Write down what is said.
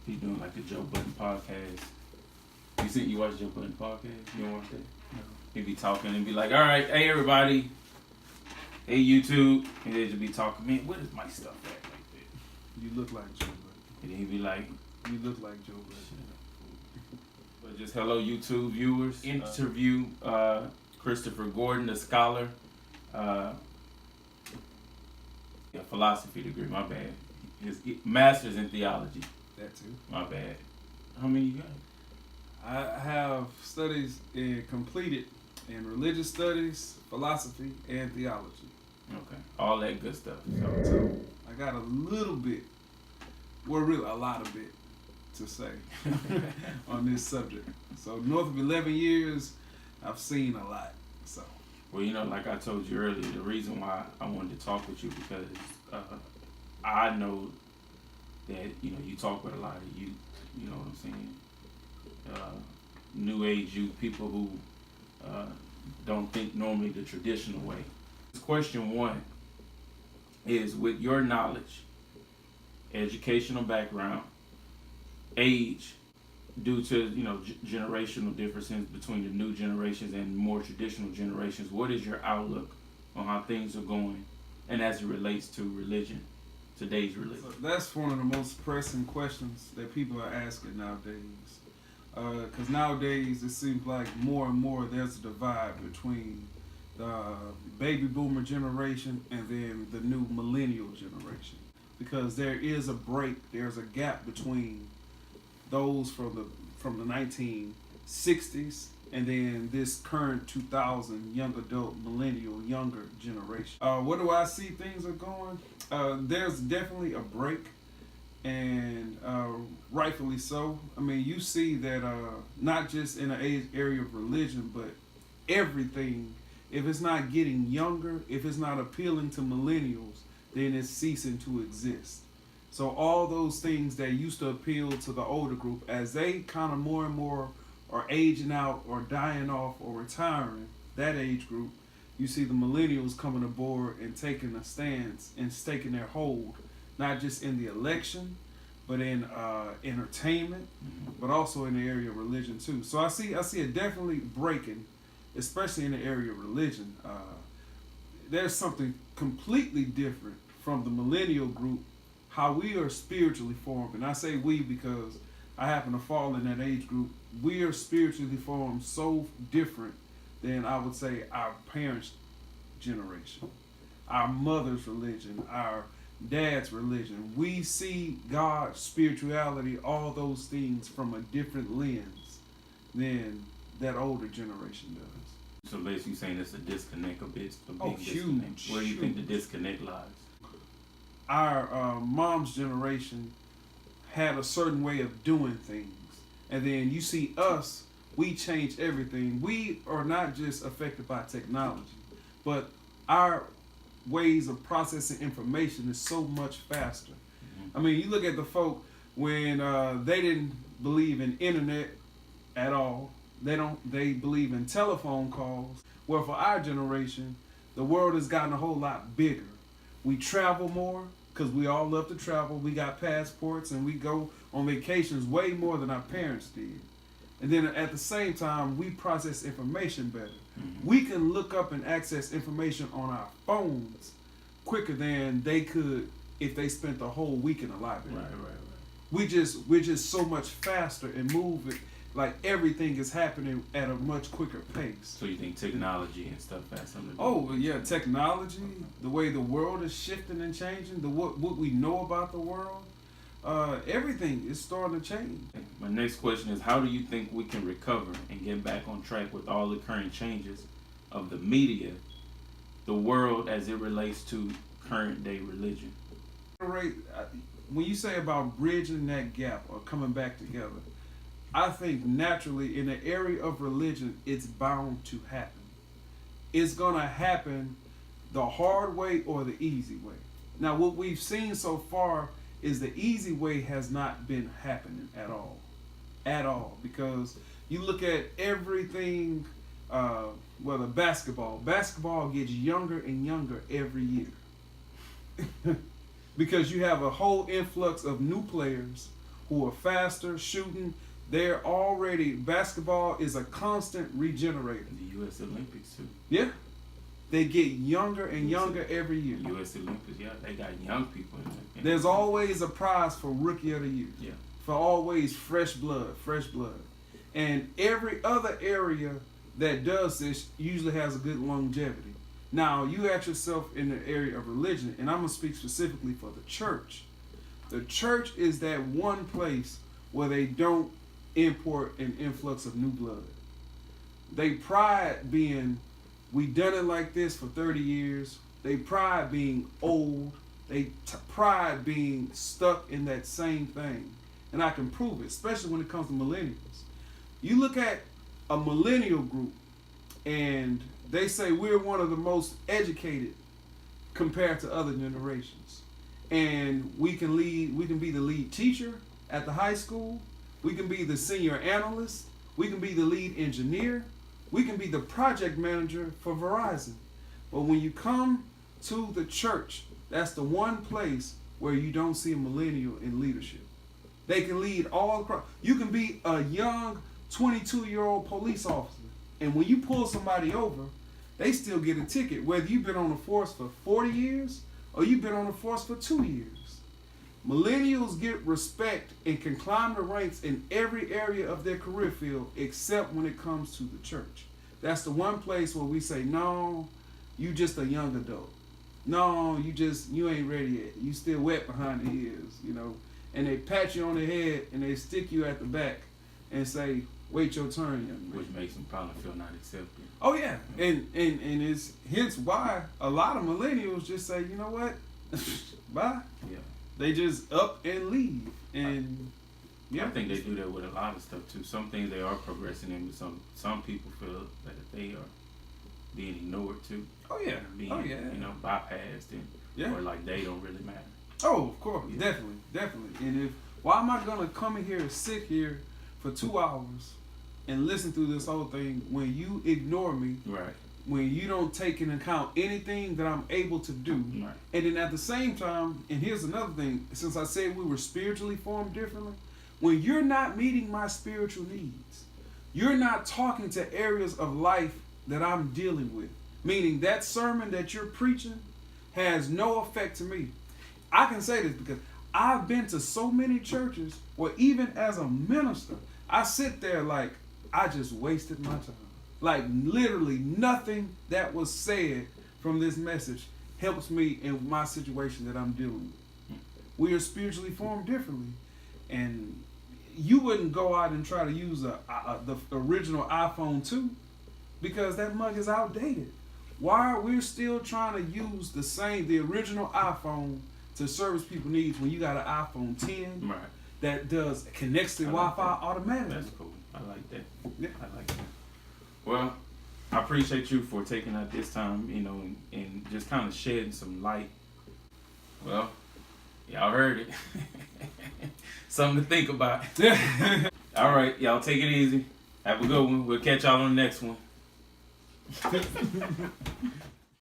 He's doing like a Joe Budden podcast. You watch Joe Budden podcast? You don't watch that? No. He'd be talking and be like, all right, hey everybody, hey YouTube, and they'd just be talking, man, where is my stuff at like that? You look like Joe Budden. And then he'd be like, You look like Joe Budden. but just hello YouTube viewers. Interview Christopher Gordon, the scholar. Philosophy degree, my bad. His master's in theology. That too. My bad. How many you got? I have studies completed in religious studies, philosophy, and theology. Okay. All that good stuff. So I got a little bit, well, really a lot of it to say on this subject. So north of 11 years, I've seen a lot. So. Well, like I told you earlier, the reason why I wanted to talk with you because I know that you talk with a lot of youth. You know what I'm saying? New age youth, people who don't think normally the traditional way. Question one is, with your knowledge, educational background, age, due to generational differences between the new generations and more traditional generations, what is your outlook on how things are going, and as it relates to religion, today's religion? So that's one of the most pressing questions that people are asking nowadays. Because nowadays it seems like more and more there's a divide between the baby boomer generation and then the new millennial generation. Because there is a break, there's a gap between those from the 1960s and then this current 2000 young adult millennial younger generation. What do I see things are going? There's definitely a break, and rightfully so. I mean, you see that not just in an area of religion, but everything, if it's not getting younger, if it's not appealing to millennials, then it's ceasing to exist. So all those things that used to appeal to the older group, as they kind of more and more are aging out or dying off or retiring, that age group, you see the millennials coming aboard and taking a stance and staking their hold, not just in the election, but in entertainment, but also in the area of religion too. So I see it definitely breaking, especially in the area of religion. There's something completely different from the millennial group, how we are spiritually formed. And I say we because I happen to fall in that age group. We are spiritually formed so different than, I would say, our parents' generation, our mother's religion, our dad's religion. We see God, spirituality, all those things from a different lens than that older generation does. So basically saying it's a disconnect, a big huge, disconnect. Where do you think the disconnect lies? Our mom's generation had a certain way of doing things. And then you see us, we change everything. We are not just affected by technology, but our ways of processing information is so much faster. I mean, you look at the folk when they didn't believe in internet at all. They believe in telephone calls. Well, for our generation, the world has gotten a whole lot bigger. We travel more because we all love to travel. We got passports and we go on vacations way more than our parents did. And then at the same time, we process information better. We can look up and access information on our phones quicker than they could if they spent the whole week in the library. Right. We're just so much faster and moving. Like everything is happening at a much quicker pace. So you think technology and stuff has something to do? Oh yeah, technology, the way the world is shifting and changing, what we know about the world, everything is starting to change. My next question is, how do you think we can recover and get back on track with all the current changes of the media, the world as it relates to current day religion? When you say about bridging that gap or coming back together, I think naturally in the area of religion, it's bound to happen. It's going to happen the hard way or the easy way. Now, what we've seen so far is the easy way has not been happening at all. At all. Because you look at everything, whether basketball gets younger and younger every year. Because you have a whole influx of new players who are faster shooting. They're already, basketball is a constant regenerator. The U.S. Olympics too. Yeah. They get younger and younger every year. U.S. Olympics, yeah, they got young people in it. There's always a prize for Rookie of the Year. Yeah. For always fresh blood. And every other area that does this usually has a good longevity. Now, you ask yourself in the area of religion, and I'm going to speak specifically for the church. The church is that one place where they don't import an influx of new blood. They pride being, we done it like this for 30 years. They pride being old. They pride being stuck in that same thing. And I can prove it, especially when it comes to millennials. You look at a millennial group, and they say we're one of the most educated compared to other generations. And we can be the lead teacher at the high school. We can be the senior analyst. We can be the lead engineer. We can be the project manager for Verizon. But when you come to the church, that's the one place where you don't see a millennial in leadership. They can lead all across. You can be a young 22-year-old police officer, and when you pull somebody over, they still get a ticket, whether you've been on the force for 40 years or you've been on the force for 2 years. Millennials get respect and can climb the ranks in every area of their career field except when it comes to the church. That's the one place where we say, no, you just a young adult. No, you ain't ready yet. You still wet behind the ears, you know. And they pat you on the head and they stick you at the back and say, wait your turn, young man. Which makes them probably feel not accepted. Oh yeah, and it's hence why a lot of millennials just say, you know what, bye. Yeah. They just up and leave, and yeah, I think they do that with a lot of stuff too. Some things they are progressing in, but some people feel that they are being ignored too. Oh yeah, being you know, bypassed and or like they don't really matter. Oh, of course, yeah. Definitely. And why am I gonna come in here and sit here for 2 hours and listen through this whole thing when you ignore me? Right. When you don't take into account anything that I'm able to do. Right. And then at the same time, and here's another thing, since I said we were spiritually formed differently, when you're not meeting my spiritual needs, you're not talking to areas of life that I'm dealing with. Meaning that sermon that you're preaching has no effect to me. I can say this because I've been to so many churches where even as a minister, I sit there like I just wasted my time. Like literally nothing that was said from this message helps me in my situation that I'm dealing with. We are spiritually formed differently. And you wouldn't go out and try to use the original iPhone 2 because that mug is outdated. Why are we still trying to use the original iPhone to service people needs when you got an iPhone 10 that connects to Wi-Fi automatically? That's cool. I like that. Yeah. I like that. Well, I appreciate you for taking out this time, you know, and just kind of shedding some light. Well, y'all heard it. Something to think about. All right, y'all take it easy. Have a good one. We'll catch y'all on the next one.